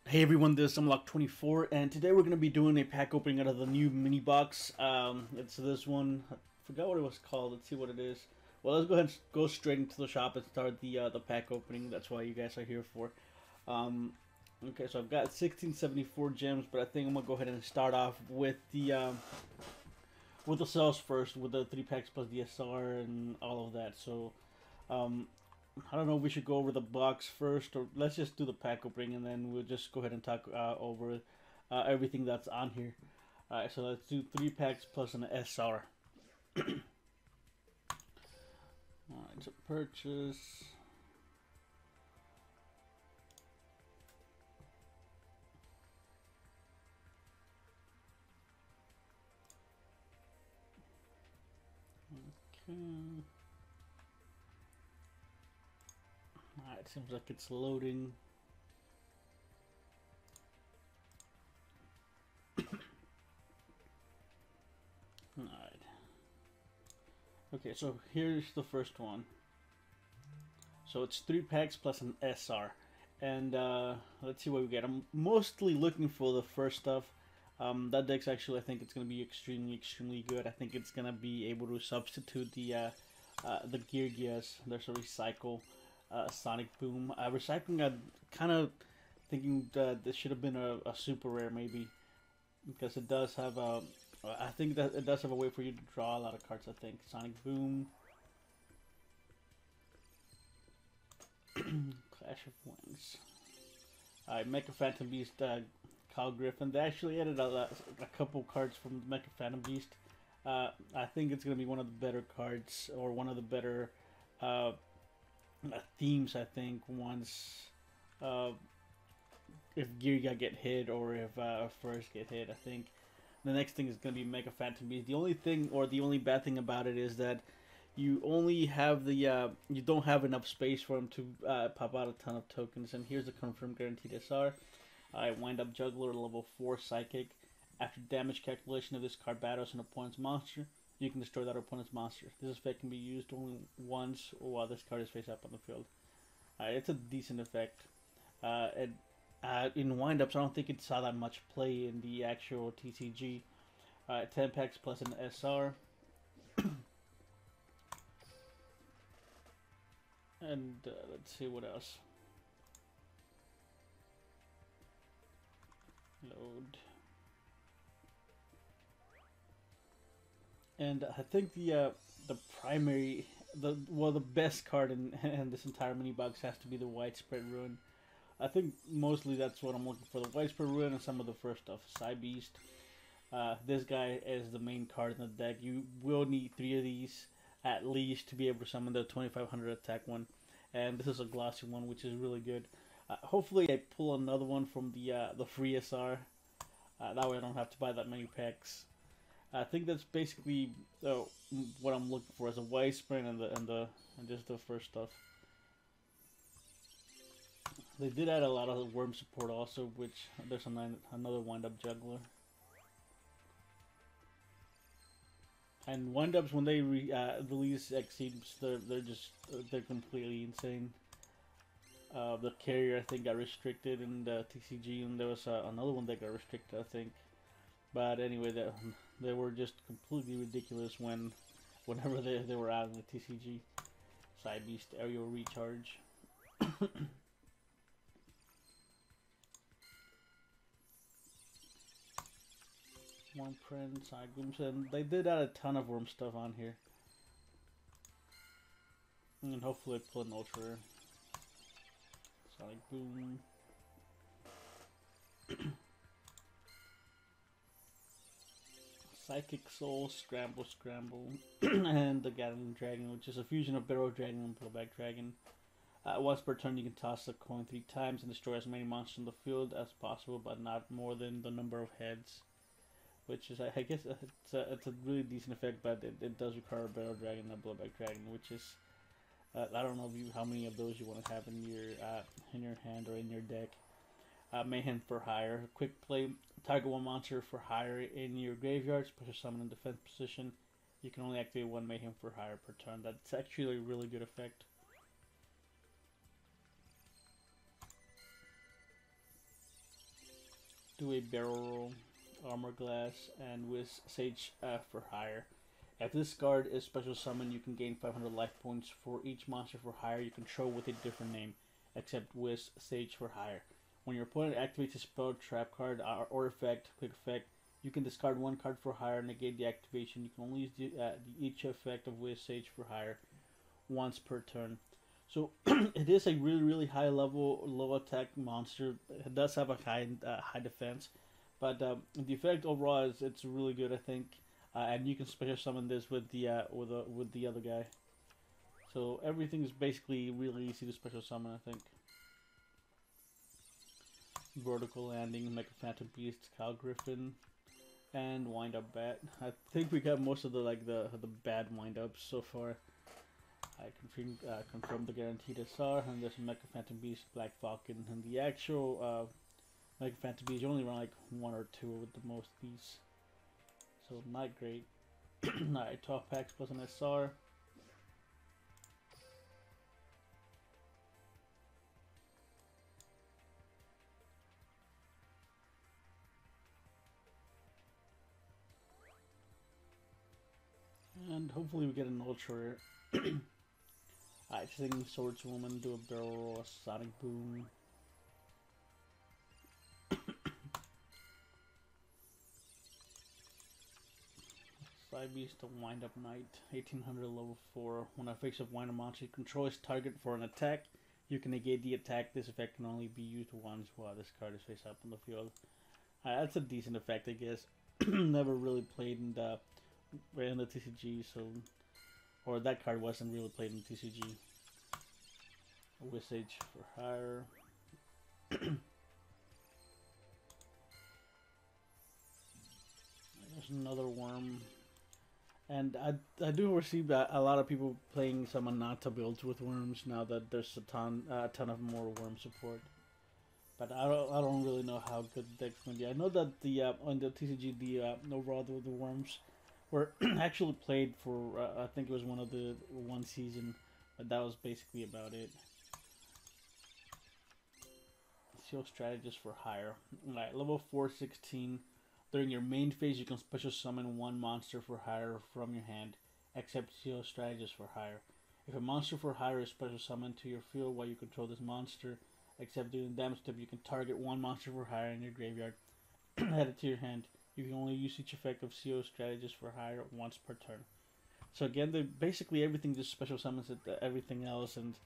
Hey everyone, this is Unlock24, and today we're going to be doing a pack opening out of the new mini box. It's this one. I forgot what it was called. Let's see what it is. Well, let's go ahead and go straight into the shop and start the pack opening. That's why you guys are here for. Okay, so I've got 1674 gems, but I think I'm gonna go ahead and start off with the cells first, with the 3 packs plus the SR and all of that. So, um, I don't know if we should go over the box first, or let's just do the pack opening and then we'll just go ahead and talk over everything that's on here. Alright, so let's do 3 packs plus an SR. Alright, so purchase. Okay. Alright, seems like it's loading. Alright. Okay, so here's the first one. So it's 3 packs plus an SR. And let's see what we get. I'm mostly looking for the first stuff. That deck's actually, I think it's going to be extremely good. I think it's going to be able to substitute the Gear Gears. There's a recycle Sonic Boom. Recycling, I'm kind of thinking that this should have been a super rare maybe. Because it does have a... I think that it does have a way for you to draw a lot of cards, I think. Sonic Boom. Clash of Wings. Alright, Mecha Phantom Beast, Kyle Griffin. They actually added a couple cards from Mecha Phantom Beast. I think it's going to be one of the better cards, or one of the better themes, I think, once if Gear get hit or if First get hit. I think the next thing is going to be Mecha Phantom Beast. The only thing, or the only bad thing about it is that you only have the you don't have enough space for him to pop out a ton of tokens. And here's the confirmed guaranteed SR. I wind up Juggler, level 4 Psychic. After damage calculation of this card battles an opponent's monster, you can destroy that opponent's monster. This effect can be used only once while this card is face up on the field. It's a decent effect. In windups, I don't think it saw that much play in the actual TCG. 10 packs plus an SR. And let's see what else. Load. And I think the primary, the best card in this entire mini box has to be the Widespread Ruin. I think mostly that's what I'm looking for. The Widespread Ruin and some of the first stuff. Psy Beast. This guy is the main card in the deck. You will need 3 of these at least to be able to summon the 2500 attack one. And this is a glossy one, which is really good. Hopefully I pull another one from the free SR. That way I don't have to buy that many packs. I think that's basically what I'm looking for, as a widespread and just the first stuff. They did add a lot of worm support also, which there's another wind-up juggler. And wind-ups, when they release Exceeds, they're completely insane. The carrier, I think, got restricted in the TCG, and there was another one that got restricted, I think. But anyway, they were just completely ridiculous whenever they were out in the TCG. Side Beast, Aerial Recharge. One print, Side Gooms, and they did add a ton of worm stuff on here. And hopefully I pull an ultra. Sonic Boom. Psychic Soul, Scramble, and the Gathering Dragon, which is a fusion of Barrow Dragon and Blowback Dragon. Once per turn, you can toss a coin 3 times and destroy as many monsters in the field as possible, but not more than the number of heads. Which is, I guess, it's a really decent effect, but it does require a Barrow Dragon and a Blowback Dragon, which is, I don't know how many of those you want to have in your hand or in your deck. Mayhem for hire. Quick play. Target one monster for hire in your graveyard. Special summon in defense position. You can only activate 1 Mayhem for hire per turn. That's actually a really good effect. do a barrel roll, armor glass, and with Sage for hire. If this card is special summon, you can gain 500 life points for each monster for hire you control with a different name, except with Sage for hire. When your opponent activates a spell, trap card, or effect, quick effect, you can discard one card for hire, negate the activation. You can only use each effect of Wiz Sage for hire once per turn. So it is a really high level, low attack monster. It does have a high defense, but the effect overall is it's really good, I think. And you can special summon this with the other guy. So everything is basically really easy to special summon, I think. Vertical Landing, Mecha Phantom Beast, Cal Griffin, and Wind Up Bat. I think we got most of the bad wind ups so far. I confirmed the guaranteed SR, and there's Mecha Phantom Beast, Black Falcon, and the actual Mecha Phantom Beast, you only run like 1 or 2 with the most of these. So not great. Alright, 12 packs plus an SR. And hopefully we get an ultra rare. Alright, Singing Swordswoman, do a barrel roll, a Sonic Boom. Side Beast, a Wind Up Knight, 1800 level 4. When I face a Wind Up monster, control its target for an attack. You can negate the attack. This effect can only be used once while this card is face up on the field. That's a decent effect, I guess. Never really played in the TCG, so, or that card wasn't really played in TCG. Wisage for hire. There's another worm, and I do receive a lot of people playing some Anata builds with worms now that there's a ton of more worm support. But I don't really know how good the deck's gonna be. I know that the on the TCG overall the worms were actually played for I think it was one season, but that was basically about it. Seal Strategist for hire. Alright, level 416. During your main phase, you can special summon one monster for hire from your hand, except Seal Strategist for hire. If a monster for hire is special summoned to your field while you control this monster, except during the damage step, you can target one monster for hire in your graveyard, add it to your hand. You can only use each effect of CO Strategist for hire once per turn. So again, basically everything just special summons everything else, and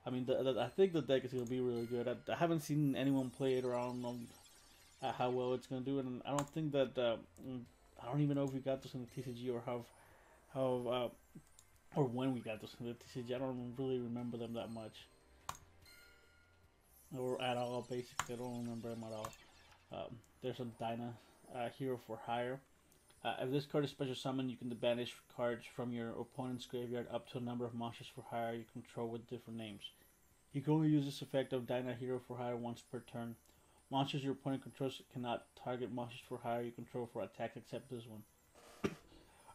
I mean, I think the deck is going to be really good. I haven't seen anyone play it, or I don't know how well it's going to do, and I don't think that I don't even know if we got this in the TCG or how or when we got this in the TCG. I don't really remember them that much, or at all. Basically, I don't remember them at all. There's a Dyna hero for hire. If this card is special summon, you can banish cards from your opponent's graveyard up to a number of monsters for hire you control with different names. You can only use this effect of Dyna hero for hire once per turn. Monsters your opponent controls cannot target monsters for hire you control for attacks except this one.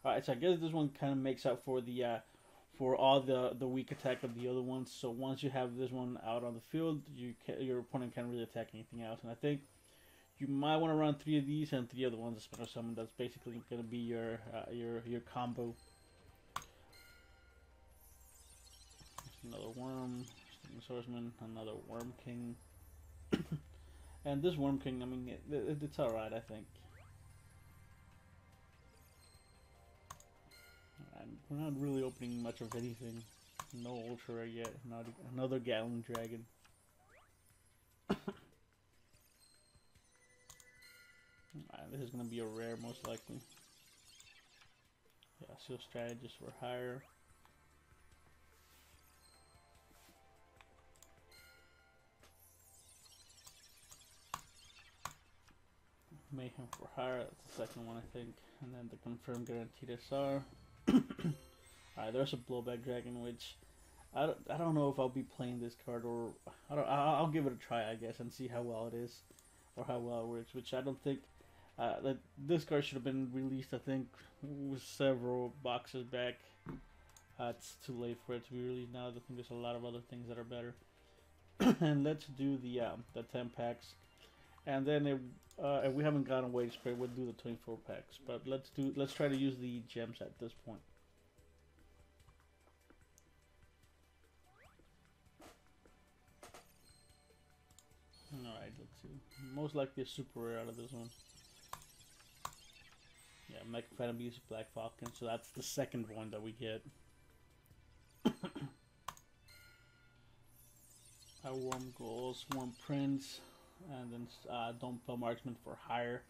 Alright, so I guess this one kind of makes up for the for all the weak attack of the other ones. So once you have this one out on the field, your opponent can't really attack anything else. And I think you might want to run 3 of these and 3 other ones, special summon. That's basically going to be your combo. Another worm, Stinging Swordsman, another Worm King. And this Worm King, I mean, it's alright, I think. And we're not really opening much of anything. No Ultra yet, not another Gatling Dragon. This is going to be a rare, most likely. Yeah, Seal Strategist for hire. Mayhem for hire, that's the second one, I think. And then the confirmed guaranteed SR. Alright, there's a Blowback Dragon, which I don't know if I'll be playing this card, or I'll give it a try, I guess, and see how well it is, or how well it works, which I don't think. That this card should have been released, I think, with several boxes back. It's too late for it to be released now. I think there's a lot of other things that are better. And let's do the 10 packs. And then if we haven't gotten Wage Spray, we'll do the 24 packs. But let's try to use the gems at this point. Alright, let's see. Most likely a super rare out of this one. Yeah, Mega Phantom Beast, Black Falcon, so that's the second one that we get. Our Worm Goals, Worm Prince, and then Duel Marksman for hire.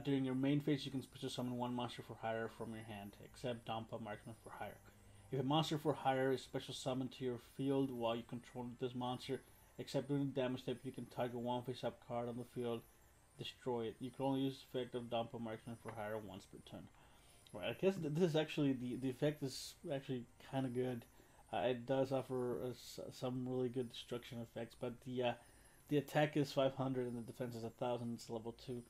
During your main phase, you can special summon one monster for hire from your hand, except Duel Marksman for hire. If a monster for hire is special summoned to your field while you control this monster, except during the damage step, you can target one face-up card on the field, destroy it. You can only use the effect of Duel Marksman for hire once per turn. Right, I guess this is actually, the effect is actually kind of good. It does offer some really good destruction effects, but the attack is 500 and the defense is 1000. It's level 2.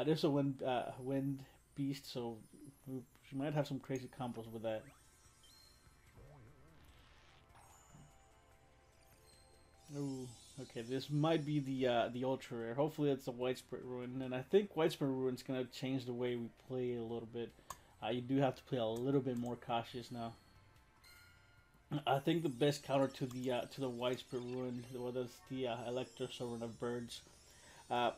There's a wind beast, so we might have some crazy combos with that. Ooh, okay, this might be the ultra rare. Hopefully, it's a Widespread Ruin, and I think Widespread Ruin is gonna change the way we play a little bit. You do have to play a little bit more cautious now. I think the best counter to the Widespread Ruin was the Electro Sovereign of Birds.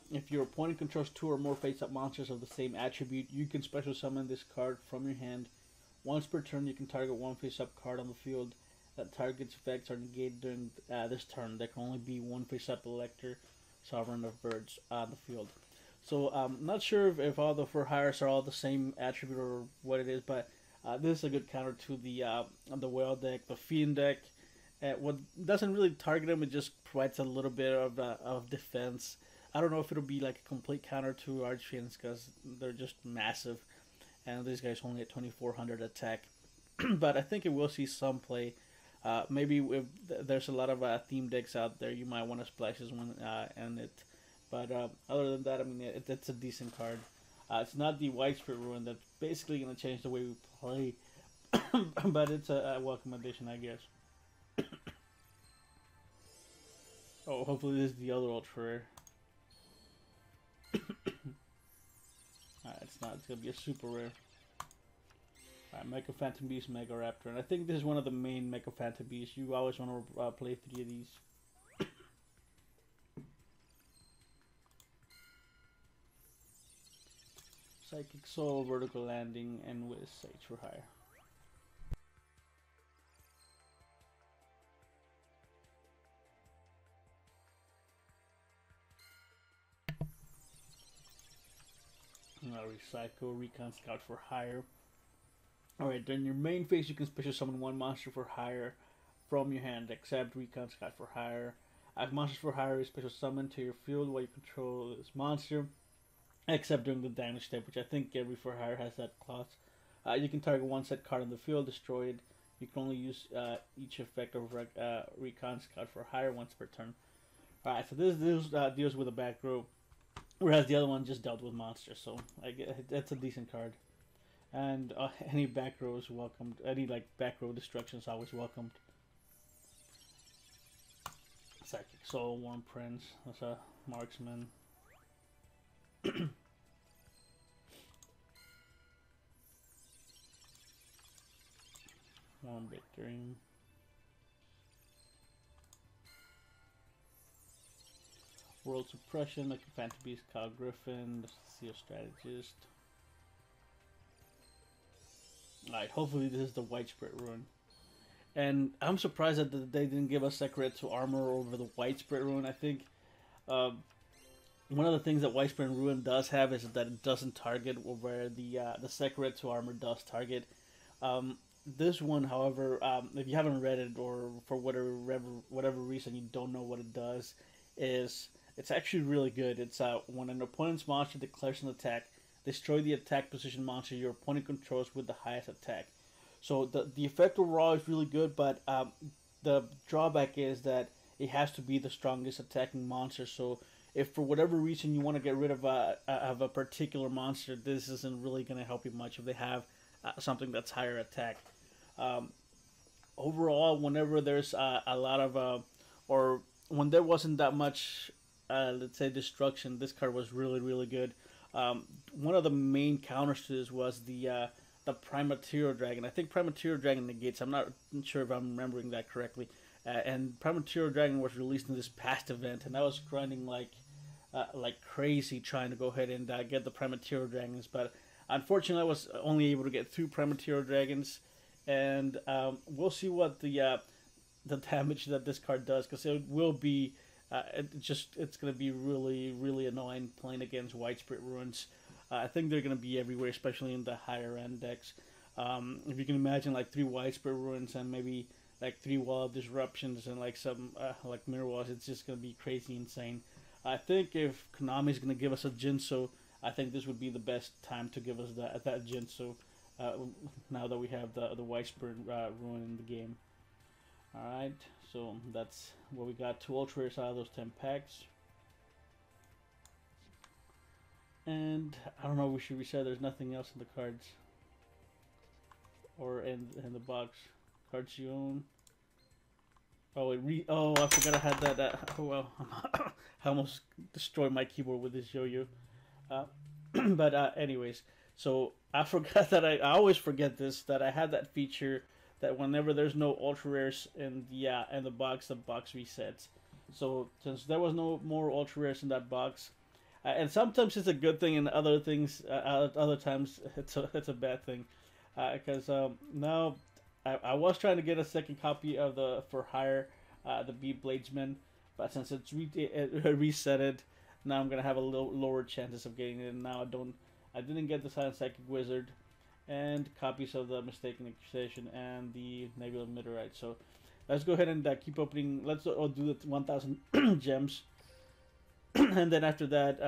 If your opponent controls 2 or more face-up monsters of the same attribute, you can special summon this card from your hand. Once per turn, you can target one face-up card on the field. That target's effects are negated during this turn. There can only be one face-up Electro Sovereign of Birds on the field. So I'm not sure if all the for hires are all the same attribute or what it is, but this is a good counter to the whale deck, the fiend deck. What doesn't really target them, it just provides a little bit of defense. I don't know if it'll be like a complete counter to Archfiends because they're just massive, and these guys only at 2400 attack. But I think it will see some play. Maybe if there's a lot of theme decks out there, you might want to splash this one and it. But other than that, I mean, it's a decent card. It's not the Widespread Ruin that's basically going to change the way we play, but it's a welcome addition, I guess. Oh, hopefully this is the other ultra rare. It's not. It's going to be a super rare. Mega Phantom Beast, Mega Raptor, and I think this is one of the main Mega Phantom Beasts. You always want to play 3 of these. Psychic Soul, Vertical Landing, and with Sage for hire. Recycle, Recon Scout for hire. Alright, during your main phase, you can special summon one monster for hire from your hand, except Recon Scout for hire. If monsters for hire is special summoned to your field while you control this monster, except during the damage step, which I think every for hire has that clause. You can target one set card on the field, destroy it. You can only use each effect of Recon Scout for hire once per turn. Alright, so this deals with a back row, whereas the other one just dealt with monsters, so that's a decent card. And any back row is welcomed. Any back row destruction is always welcomed. Psychic Soul, Worm Prince, that's a marksman. Worm Victory. World Suppression, like a Phantom Beast, Kyle Griffin, the Seal Strategist. Alright, hopefully this is the Widespread Ruin. And I'm surprised that they didn't give us Secret to armor over the Widespread Ruin. I think one of the things that Widespread Ruin does have is that it doesn't target where the Secret to armor does target. This one, however, if you haven't read it or for whatever reason you don't know what it does, is it's actually really good. It's when an opponent's monster declares an attack, destroy the attack position monster your opponent controls with the highest attack. So the effect overall is really good, but the drawback is that it has to be the strongest attacking monster. So if for whatever reason you want to get rid of a particular monster, this isn't really going to help you much if they have something that's higher attack. Overall, whenever there's a lot of or when there wasn't that much let's say destruction, this card was really good. One of the main counters to this was the Prime Material Dragon. I think Prime Material Dragon negates. I'm not sure if I'm remembering that correctly. And Prime Material Dragon was released in this past event, and I was grinding like crazy trying to go ahead and get the Prime Material Dragons. But unfortunately, I was only able to get 2 Prime Material Dragons, and we'll see what the damage that this card does, because it will be it's going to be really annoying playing against Widespread Ruins. I think they're going to be everywhere, especially in the higher end decks. If you can imagine like 3 Widespread Ruins and maybe like 3 Wall of Disruptions and like some like Mirror Walls, it's just going to be crazy insane. I think if Konami is going to give us a Jinso, I think this would be the best time to give us that Jinso. Now that we have the Widespread Ruin in the game. Alright, so that's what we got. 2 Ultra Rares out of those 10 packs. And I don't know, we should reset. There's nothing else in the cards. Or in the box. Cards you own. Oh, I forgot I had that. Oh well, I almost destroyed my keyboard with this yo-yo. But anyways, so I forgot that I always forget this, that I had that feature that whenever there's no ultra rares in the box resets. So since there was no more ultra rares in that box, and sometimes it's a good thing, and other times it's a bad thing, because now I was trying to get a second copy of the for hire the Beat Bladesman, but since it reset it, now I'm gonna have a little lower chances of getting it. And now I didn't get the Silent Psychic Wizard and copies of the Mistaken Accusation and the Nebula Meteorite. So let's go ahead and keep opening. Let's do the 1,000 gems. And then after that,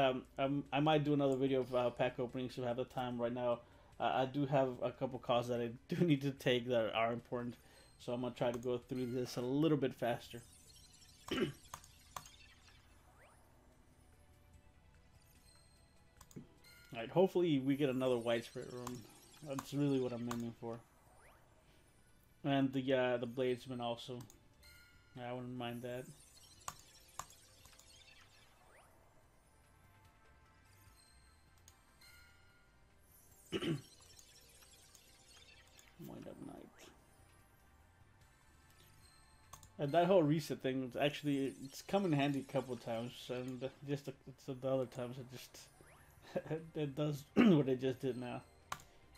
I might do another video of pack openings if I have the time. Right now, I do have a couple calls that I do need to take that are important. So I'm going to try to go through this a little bit faster. Alright, hopefully we get another Widespread room. That's really what I'm aiming for. And the Bladesman also. I wouldn't mind that. Wind Up Night. And that whole reset thing, it's come in handy a couple of times, and just the other times it just it does what it just did now.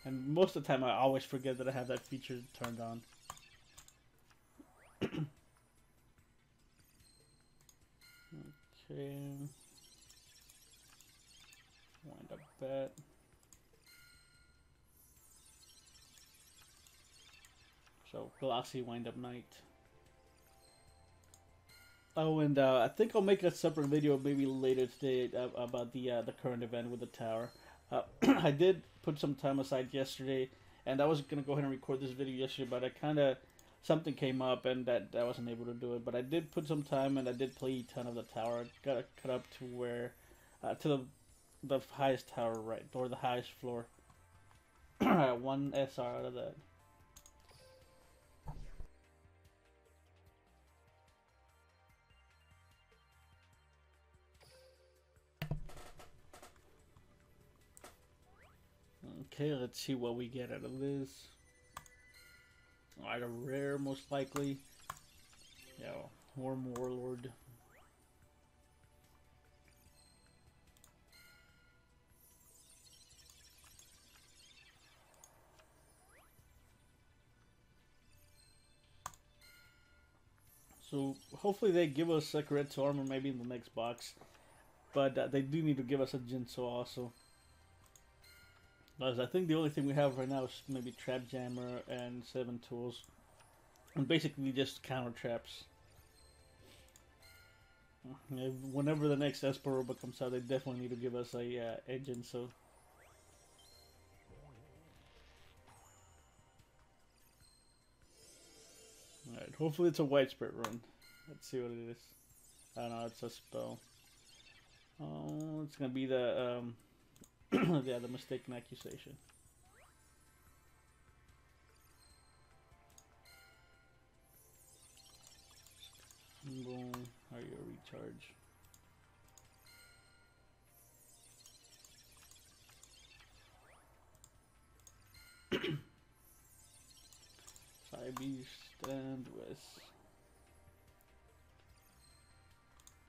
And most of the time I always forget that I have that feature turned on. Okay. Wind Up Bet. So Glossy Wind Up Night. Oh, and I think I'll make a separate video maybe later today about the current event with the tower. I did put some time aside yesterday, and I was gonna go ahead and record this video yesterday, but I something came up and that I wasn't able to do it. But I did put some time, and I did play a ton of the tower. I got cut up to where to the highest tower, right, or the highest floor. 1 SR out of that. Okay, let's see what we get out of this. Alright, a rare, most likely. Yeah, Worm Warlord. So, hopefully they give us a Kuretsu armor maybe in the next box. But they do need to give us a Jinso also. I think the only thing we have right now is maybe Trap Jammer and 7 tools. And basically just counter traps. Whenever the next Esperoba comes out, they definitely need to give us a engine, so... Alright, hopefully it's a Widespread run. Let's see what it is. I don't know, it's a spell. Oh, it's gonna be the, yeah, the Mistaken Accusation. Boom. Are you a recharge? Side Beast and with.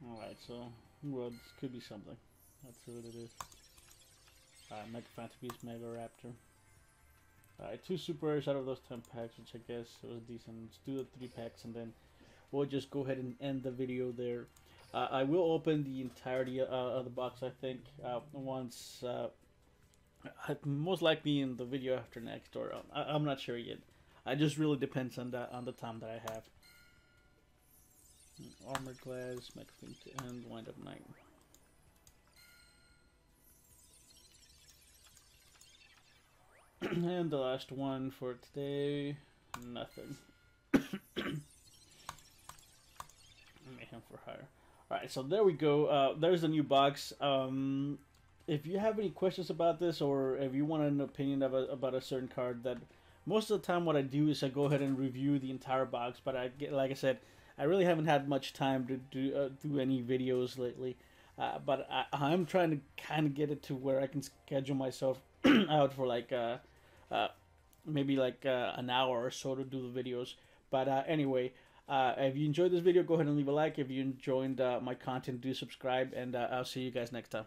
Alright, so well, this could be something. Let's see what it is. Alright, Mega Fantasy Beast, Mega Raptor. Alright, 2 super rares out of those 10 packs, which I guess was decent. Let's do the 3 packs and then we'll just go ahead and end the video there. I will open the entirety of the box, I think, once, most likely in the video after next, or I'm not sure yet. It just really depends on the time that I have. Armored Glass, Mega and Wind Up Knight. And the last one for today, nothing. Mayhem for Hire. Alright, so there we go. There's the new box. If you have any questions about this, or if you want an opinion about a certain card, that most of the time what I do is I go ahead and review the entire box, but like I said, I really haven't had much time to do any videos lately. But I'm trying to kind of get it to where I can schedule myself out for like maybe like an hour or so to do the videos. But anyway, if you enjoyed this video, go ahead and leave a like. If you enjoyed my content, do subscribe, and I'll see you guys next time.